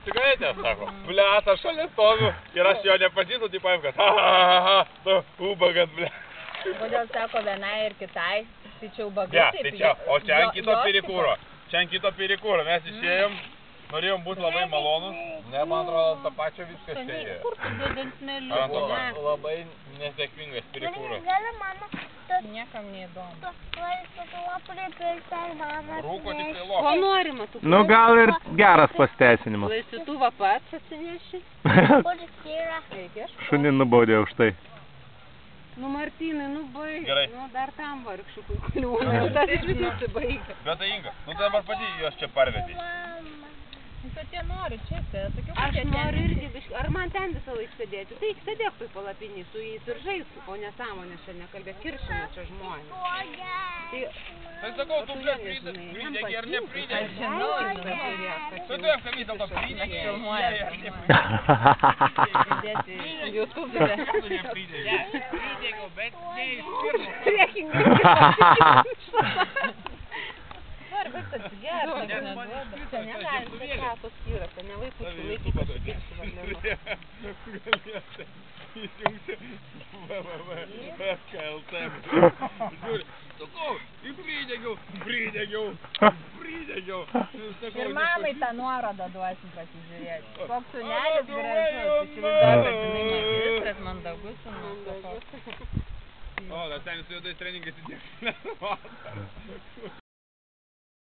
Cigaretė, sako. Blet, aš šalia stoviu ir aš jo nepažįstu, tai paim, kad tu ubagas, blet. Kodėl sako vienai ir kitai, tai čia ubagai. Ne, tai čia, o čia ant kito pirikūro. Čia ant kito pirikūro. Mes išėjom, norėjom būti labai malonus. Ne, man atrodo, tą pačią viskas čia ėjo. Kur tu dėdint smėlių? Labai nesėkmingas pirikūras. Niekam neįdomu. Rūko tik tai Ko lokas. norima tu? Nu gal ir geras pasiteisinimas. Laisvituvą pats atsineši. Šunį nubaudė už tai. Nu Martynai, nu baig. Gerai. Nu dar tam vargšukui kliūna. Tas iš vis nusibaigia. Bet tai Inga, nu dabar pati jos čia parvedė. Bet jie nori čia sėdėti. Aš noriu irgi biškai. Ar man ten visą laiką sėdėti? Tai sėdėk toj palapinį su jais ir žaistų, o nesąmonė čia nekalbėk. Kiršina čia žmonės. Tai sakau, tu blet pridegi ar nepridegi? Aš žinau, žiūrėk. Tu tu vis dėlto pridegi ar Pridėti YouTube. Tu nepridegi. Pridegiau, bet ne iš pirmo. Priekingai. Nori baigt atsigerti, nes neduoda. Čia negalim, čia kratos yra, čia ne vaikučių laikyti kažkokiais varlienu. Galėsi įsijungti www.fklt. Žiūri, sakau, pridegiau. Ir mamai tą nuorodą duosim pasižiūrėti. Koks sunelis gražus, įsivaizduoju, kad jinai magistras, mandagus. O, dar ten su juodais treningais įdėkime.